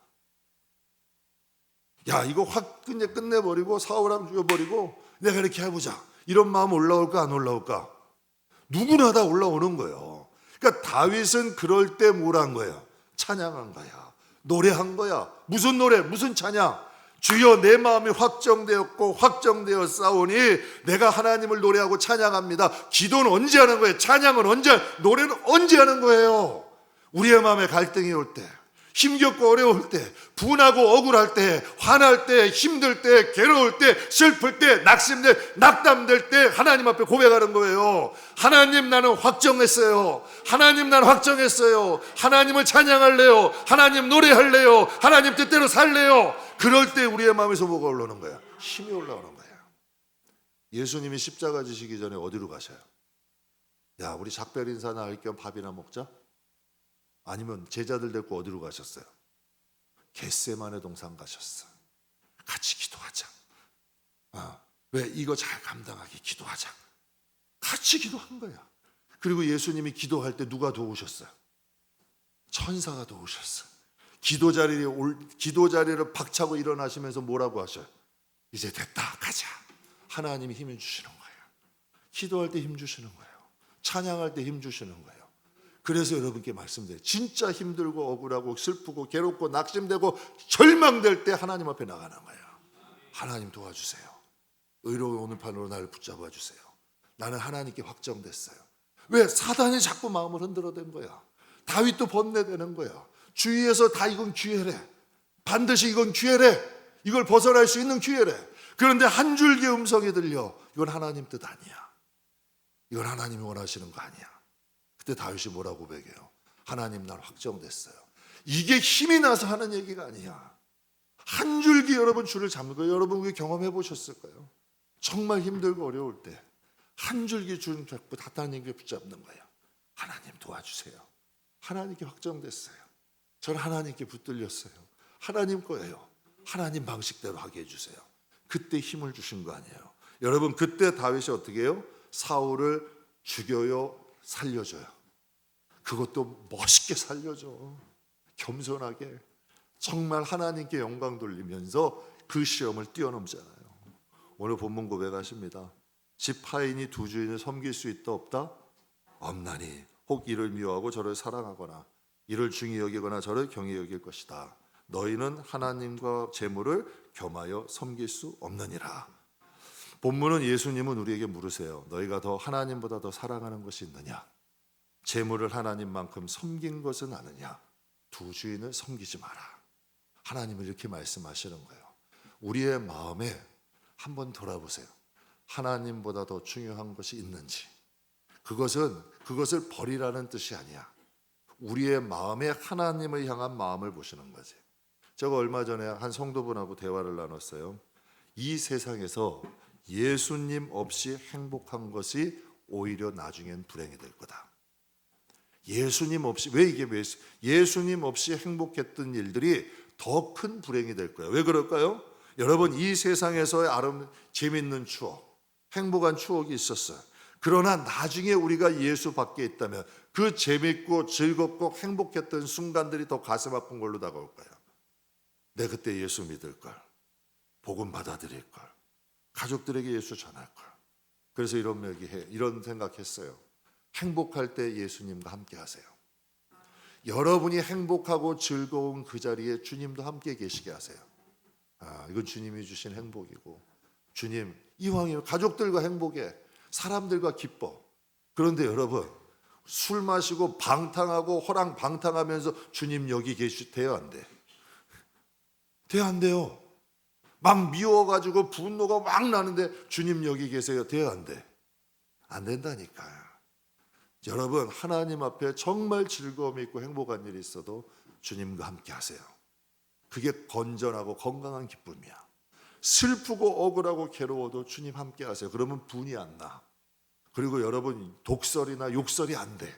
야, 이거 확 끝내버리고 사울함 죽여버리고 내가 이렇게 해보자. 이런 마음 올라올까 안 올라올까? 누구나 다 올라오는 거예요. 그러니까 다윗은 그럴 때 뭘 한 거예요? 찬양한 거야. 노래한 거야. 무슨 노래? 무슨 찬양? 주여 내 마음이 확정되었고 확정되어 싸우니 내가 하나님을 노래하고 찬양합니다. 기도는 언제 하는 거예요? 찬양은 언제? 노래는 언제 하는 거예요? 우리의 마음에 갈등이 올 때, 힘겹고 어려울 때, 분하고 억울할 때, 화날 때, 힘들 때, 괴로울 때, 슬플 때, 낙담될 때 하나님 앞에 고백하는 거예요. 하나님 나는 확정했어요. 하나님 나는 확정했어요. 하나님을 찬양할래요. 하나님 노래할래요. 하나님 뜻대로 살래요. 그럴 때 우리의 마음에서 뭐가 올라오는 거야? 힘이 올라오는 거야. 예수님이 십자가 지시기 전에 어디로 가셔요? 야, 우리 작별 인사나 할 겸 밥이나 먹자? 아니면 제자들 데리고 어디로 가셨어요? 겟세마네 동산 가셨어. 같이 기도하자. 왜? 이거 잘 감당하게 기도하자. 같이 기도한 거야. 그리고 예수님이 기도할 때 누가 도우셨어요? 천사가 도우셨어요. 기도 자리를 박차고 일어나시면서 뭐라고 하셔요? 이제 됐다, 가자. 하나님이 힘을 주시는 거예요. 기도할 때 힘 주시는 거예요. 찬양할 때 힘 주시는 거예요. 그래서 여러분께 말씀드려요. 진짜 힘들고 억울하고 슬프고 괴롭고 낙심되고 절망될 때 하나님 앞에 나가는 거예요. 하나님 도와주세요. 의로운 오늘 판으로 나를 붙잡아 주세요. 나는 하나님께 확정됐어요. 왜? 사단이 자꾸 마음을 흔들어댄 거야. 다윗도 번뇌되는 거야. 주위에서 다 이건 기회래. 반드시 이건 기회래. 이걸 벗어날 수 있는 기회래. 그런데 한 줄기 음성이 들려. 이건 하나님 뜻 아니야. 이건 하나님이 원하시는 거 아니야. 그때 다윗이 뭐라고 고백해요? 하나님 날 확정됐어요. 이게 힘이 나서 하는 얘기가 아니야. 한 줄기 여러분 줄을 잡는 거예요. 여러분 그게 경험해 보셨을 거예요. 정말 힘들고 어려울 때 한 줄기 줄 잡고 하나님께 붙잡는 거예요. 하나님 도와주세요. 하나님께 확정됐어요. 저는 하나님께 붙들렸어요. 하나님 거예요. 하나님 방식대로 하게 해주세요. 그때 힘을 주신 거 아니에요. 여러분 그때 다윗이 어떻게 해요? 사울을 죽여요, 살려줘요. 그것도 멋있게 살려줘. 겸손하게. 정말 하나님께 영광 돌리면서 그 시험을 뛰어넘잖아요. 오늘 본문 고백하십니다. 집 하인이 두 주인을 섬길 수 있다 없다? 없나니 혹 이를 미워하고 저를 사랑하거나 이를 중히 여기거나 저를 경히 여길 것이다. 너희는 하나님과 재물을 겸하여 섬길 수 없느니라. 본문은 예수님은 우리에게 물으세요. 너희가 더 하나님보다 더 사랑하는 것이 있느냐? 재물을 하나님만큼 섬긴 것은 아느냐? 두 주인을 섬기지 마라. 하나님은 이렇게 말씀하시는 거예요. 우리의 마음에 한번 돌아보세요. 하나님보다 더 중요한 것이 있는지. 그것을 버리라는 뜻이 아니야. 우리의 마음에 하나님을 향한 마음을 보시는 거지. 제가 얼마 전에 한 성도분하고 대화를 나눴어요. 이 세상에서 예수님 없이 행복한 것이 오히려 나중엔 불행이 될 거다. 예수님 없이, 예수님 없이 행복했던 일들이 더 큰 불행이 될 거예요. 왜 그럴까요? 여러분, 이 세상에서의 재밌는 추억, 행복한 추억이 있었어요. 그러나 나중에 우리가 예수 밖에 있다면 그 재밌고 즐겁고 행복했던 순간들이 더 가슴 아픈 걸로 다가올 거예요. 내 그때 예수 믿을 걸, 복음 받아들일 걸, 가족들에게 예수 전할 걸. 그래서 이런 생각했어요. 행복할 때 예수님과 함께 하세요. 여러분이 행복하고 즐거운 그 자리에 주님도 함께 계시게 하세요. 이건 주님이 주신 행복이고, 주님 이왕이면 가족들과 행복해, 사람들과 기뻐. 그런데 여러분, 술 마시고 방탕하고 허랑방탕하면서 주님 여기 돼요, 안 돼? 돼요, 안 돼요? 막 미워가지고 분노가 막 나는데 주님 여기 계세요, 돼요, 안 돼? 안 된다니까요. 여러분, 하나님 앞에 정말 즐거움이 있고 행복한 일이 있어도 주님과 함께 하세요. 그게 건전하고 건강한 기쁨이야. 슬프고 억울하고 괴로워도 주님 함께 하세요. 그러면 분이 안 나. 그리고 여러분, 독설이나 욕설이 안 돼.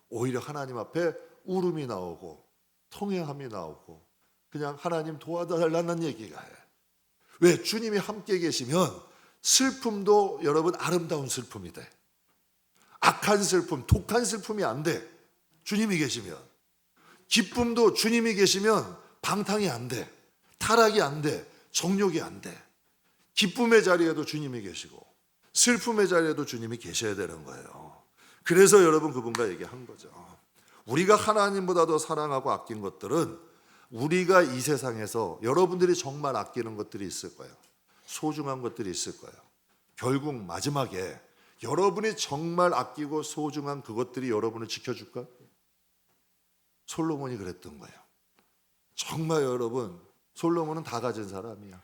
오히려 하나님 앞에 울음이 나오고 통회함이 나오고 그냥 하나님 도와달라는 얘기가 해. 왜? 주님이 함께 계시면 슬픔도 여러분 아름다운 슬픔이 돼. 악한 슬픔, 독한 슬픔이 안 돼. 주님이 계시면. 기쁨도 주님이 계시면 방탕이 안 돼. 타락이 안 돼. 정욕이 안 돼. 기쁨의 자리에도 주님이 계시고 슬픔의 자리에도 주님이 계셔야 되는 거예요. 그래서 여러분 그분과 얘기한 거죠. 우리가 하나님보다 더 사랑하고 아낀 것들은 우리가 이 세상에서 여러분들이 정말 아끼는 것들이 있을 거예요. 소중한 것들이 있을 거예요. 결국 마지막에 여러분이 정말 아끼고 소중한 그것들이 여러분을 지켜줄까? 솔로몬이 그랬던 거예요. 정말 여러분, 솔로몬은 다 가진 사람이야.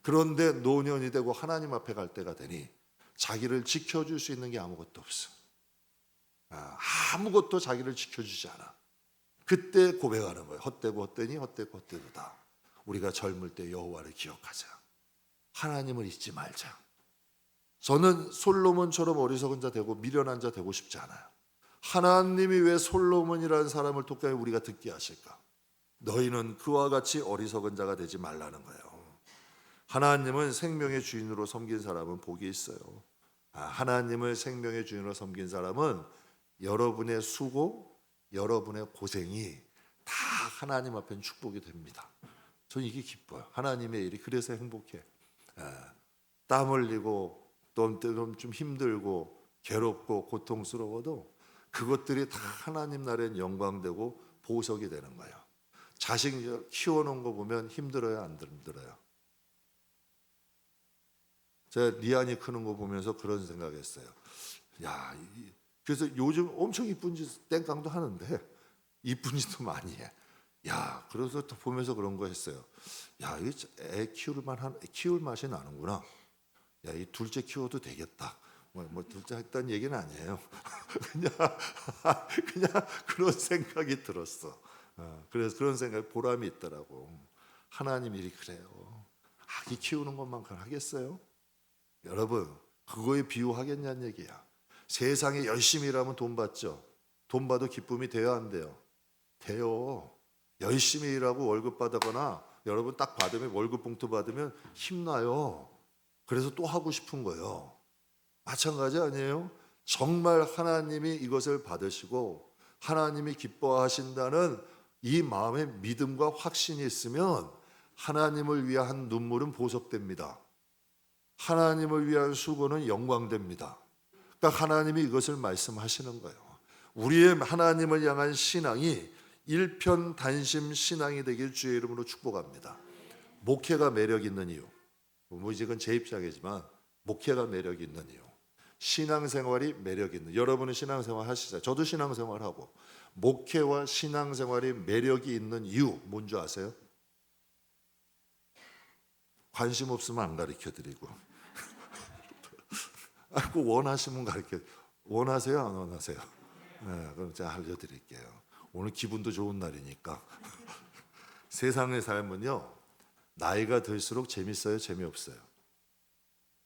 그런데 노년이 되고 하나님 앞에 갈 때가 되니 자기를 지켜줄 수 있는 게 아무것도 없어. 아무것도 자기를 지켜주지 않아. 그때 고백하는 거예요. 헛되고 헛되니 헛되고 헛되도다. 우리가 젊을 때 여호와를 기억하자. 하나님을 잊지 말자. 저는 솔로몬처럼 어리석은 자 되고 미련한 자 되고 싶지 않아요. 하나님이 왜 솔로몬이라는 사람을 통해 우리가 듣게 하실까? 너희는 그와 같이 어리석은 자가 되지 말라는 거예요. 하나님은 생명의 주인으로 섬긴 사람은 복이 있어요. 하나님을 생명의 주인으로 섬긴 사람은 여러분의 수고, 여러분의 고생이 다 하나님 앞엔 축복이 됩니다. 저는 이게 기뻐요. 하나님의 일이 그래서 행복해. 땀 흘리고 좀 힘들고 괴롭고 고통스러워도 그것들이 다 하나님 나라엔 영광되고 보석이 되는 거예요. 자식 키워놓은 거 보면 힘들어요, 안 힘들어요? 제가 리안이 크는 거 보면서 그런 생각했어요. 그래서 요즘 엄청 이쁜 짓 땡깡도 하는데 이쁜 짓도 많이 해. 그래서 또 보면서 그런 거 했어요. 애 키울 맛이 나는구나. 이 둘째 키워도 되겠다. 뭐 둘째 했다는 얘기는 아니에요. 그냥 그런 생각이 들었어. 그래서 그런 생각에 보람이 있더라고. 하나님 일이 그래요. 아기 키우는 것만큼 하겠어요? 여러분, 그거에 비유하겠냐는 얘기야. 세상에 열심히 일하면 돈 받죠. 돈 받아도 기쁨이 돼요, 안 돼요? 돼요. 열심히 일하고 월급 받거나 여러분 딱 받으면 월급 봉투 받으면 힘나요. 그래서 또 하고 싶은 거예요. 마찬가지 아니에요? 정말 하나님이 이것을 받으시고 하나님이 기뻐하신다는 이 마음에 믿음과 확신이 있으면 하나님을 위한 눈물은 보석됩니다. 하나님을 위한 수고는 영광됩니다. 그러니까 하나님이 이것을 말씀하시는 거예요. 우리의 하나님을 향한 신앙이 일편단심 신앙이 되길 주의 이름으로 축복합니다. 목회가 매력 있는 이유, 뭐 이건 제 입장이지만 목회가 매력 있는 이유, 신앙생활이 매력 있는, 여러분은 신앙생활 하시죠? 저도 신앙생활하고, 목회와 신앙생활이 매력이 있는 이유 뭔지 아세요? 관심 없으면 안 가르쳐드리고 꼭 원하시면 가르쳐. 원하세요? 안 원하세요? 네, 그럼 제가 알려드릴게요. 오늘 기분도 좋은 날이니까. 세상의 삶은요, 나이가 들수록 재밌어요, 재미없어요?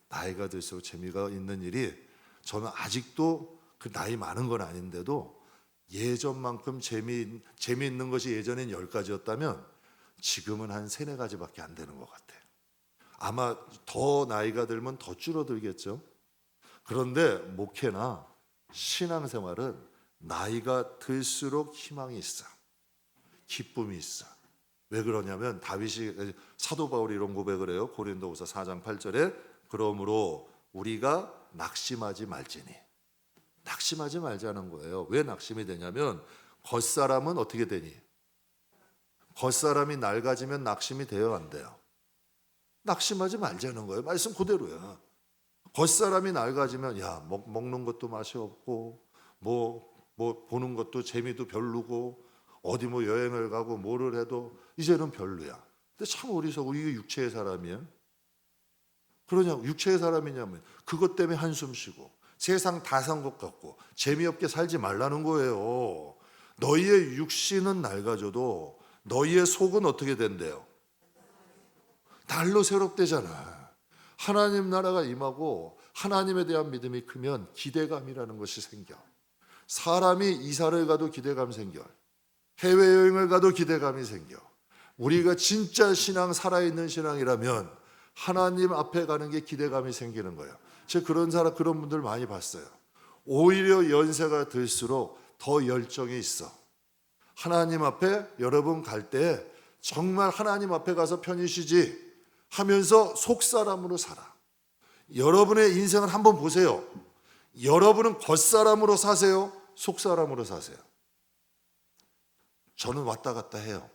나이가 들수록 재미가 있는 일이, 저는 아직도 그 나이 많은 건 아닌데도 예전만큼 재미있는 것이 예전엔 10가지였다면 지금은 한 3-4가지밖에 안 되는 것 같아요. 아마 더 나이가 들면 더 줄어들겠죠. 그런데 목회나 신앙생활은 나이가 들수록 희망이 있어, 기쁨이 있어. 왜 그러냐면 사도 바울이 이런 고백을 해요. 고린도후서 4장 8절에 그러므로 우리가 낙심하지 말지니. 낙심하지 말자는 거예요. 왜 낙심이 되냐면 겉사람은 어떻게 되니? 겉사람이 낡아지면 낙심이 돼요, 안 돼요? 낙심하지 말자는 거예요. 말씀 그대로야. 겉사람이 낡아지면 먹는 것도 맛이 없고 뭐 보는 것도 재미도 별로고 어디 뭐 여행을 가고 뭐를 해도 이제는 별로야. 근데 참 어리석고 이게 육체의 사람이야? 그러냐고. 육체의 사람이냐면 그것 때문에 한숨 쉬고 세상 다 산 것 같고 재미없게 살지 말라는 거예요. 너희의 육신은 낡아져도 너희의 속은 어떻게 된대요? 날로 새롭대잖아. 하나님 나라가 임하고 하나님에 대한 믿음이 크면 기대감이라는 것이 생겨. 사람이 이사를 가도 기대감 생겨. 해외여행을 가도 기대감이 생겨. 우리가 진짜 신앙, 살아있는 신앙이라면 하나님 앞에 가는 게 기대감이 생기는 거예요. 제가 그런 분들 많이 봤어요. 오히려 연세가 들수록 더 열정이 있어. 하나님 앞에 여러분 갈 때 정말 하나님 앞에 가서 편히 쉬지 하면서 속사람으로 살아. 여러분의 인생을 한번 보세요. 여러분은 겉사람으로 사세요? 속사람으로 사세요? 저는 왔다 갔다 해요.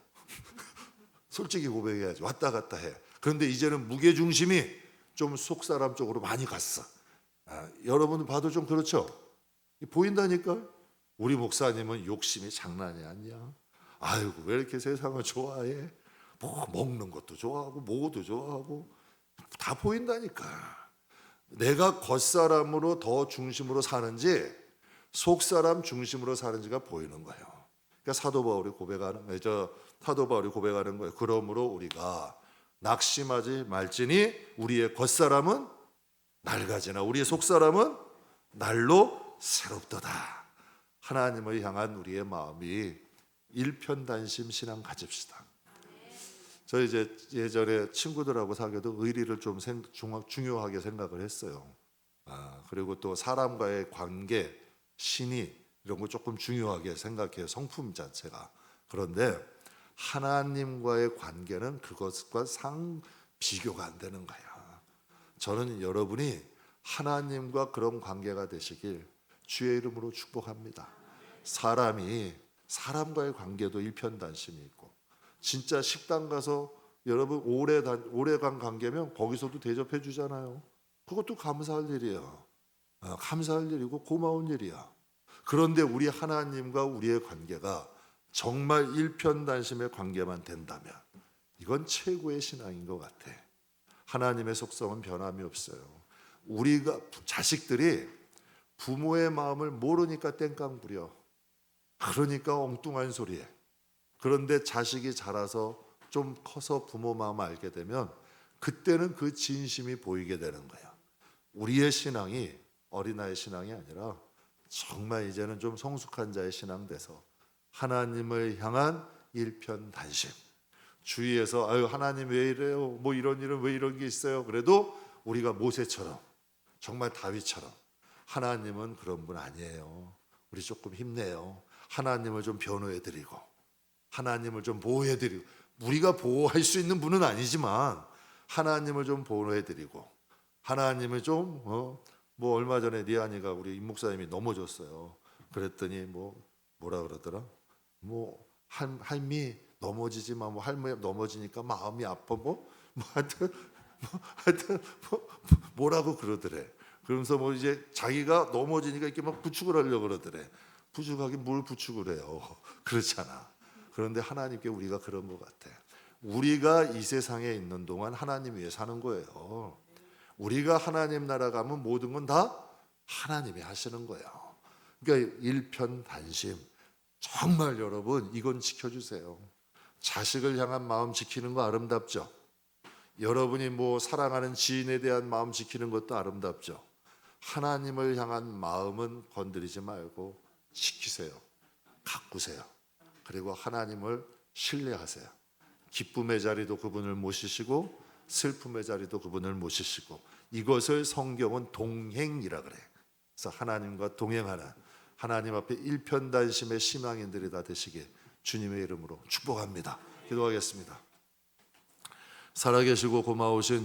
솔직히 고백해야지. 왔다 갔다 해. 그런데 이제는 무게중심이 좀 속사람 쪽으로 많이 갔어. 여러분 봐도 좀 그렇죠? 보인다니까? 우리 목사님은 욕심이 장난이 아니야. 아이고 왜 이렇게 세상을 좋아해? 뭐 먹는 것도 좋아하고 뭐도 좋아하고 다 보인다니까. 내가 겉사람으로 더 중심으로 사는지 속사람 중심으로 사는지가 보이는 거예요. 그러니까 사도 바울이 고백하는 거예요. 그러므로 우리가 낙심하지 말지니 우리의 겉사람은 낡아지나 우리의 속사람은 날로 새롭도다. 하나님을 향한 우리의 마음이 일편단심 신앙 가집시다. 저 이제 예전에 친구들하고 사귀어도 의리를 좀 중요하게 생각을 했어요. 그리고 또 사람과의 관계, 신의 이런 거 조금 중요하게 생각해요. 성품 자체가. 그런데 하나님과의 관계는 그것과 비교가 안 되는 거야. 저는 여러분이 하나님과 그런 관계가 되시길 주의 이름으로 축복합니다. 사람과의 관계도 일편단심이 있고 진짜 식당 가서 여러분 오래간 관계면 거기서도 대접해 주잖아요. 그것도 감사할 일이에요. 감사할 일이고 고마운 일이야. 그런데 우리 하나님과 우리의 관계가 정말 일편단심의 관계만 된다면 이건 최고의 신앙인 것 같아. 하나님의 속성은 변함이 없어요. 우리가 자식들이 부모의 마음을 모르니까 땡깡 부려. 그러니까 엉뚱한 소리해. 그런데 자식이 자라서 좀 커서 부모 마음을 알게 되면 그때는 그 진심이 보이게 되는 거야. 우리의 신앙이 어린아이 신앙이 아니라 정말 이제는 좀 성숙한 자의 신앙 돼서 하나님을 향한 일편단심. 주위에서 하나님 왜 이래요? 뭐 이런 일은 왜 이런 게 있어요? 그래도 우리가 모세처럼 정말 다윗처럼 하나님은 그런 분 아니에요. 우리 조금 힘내요. 하나님을 좀 변호해 드리고 하나님을 좀 보호해드리고, 우리가 보호할 수 있는 분은 아니지만 하나님을 좀 보호해드리고, 하나님을 좀 뭐 얼마 전에 니안이가 우리 임 목사님이 넘어졌어요. 그랬더니 뭐라 그러더라? 뭐 할미 넘어지지만 할머니 넘어지니까 마음이 아파 하여튼 뭐라고 그러더래. 그러면서 이제 자기가 넘어지니까 이렇게 막 부축을 하려고 그러더래. 부축하긴 뭘 부축을 해요. 그렇잖아. 그런데 하나님께 우리가 그런 것 같아. 우리가 이 세상에 있는 동안 하나님 위해 사는 거예요. 우리가 하나님 나라 가면 모든 건 다 하나님이 하시는 거예요. 그러니까 일편단심. 정말 여러분 이건 지켜주세요. 자식을 향한 마음 지키는 거 아름답죠. 여러분이 사랑하는 지인에 대한 마음 지키는 것도 아름답죠. 하나님을 향한 마음은 건드리지 말고 지키세요. 가꾸세요. 그리고 하나님을 신뢰하세요. 기쁨의 자리도 그분을 모시시고 슬픔의 자리도 그분을 모시시고, 이것을 성경은 동행이라 그래. 그래서 하나님과 동행하는, 하나님 앞에 일편단심의 신앙인들이 다 되시길 주님의 이름으로 축복합니다. 기도하겠습니다. 살아계시고 고마우신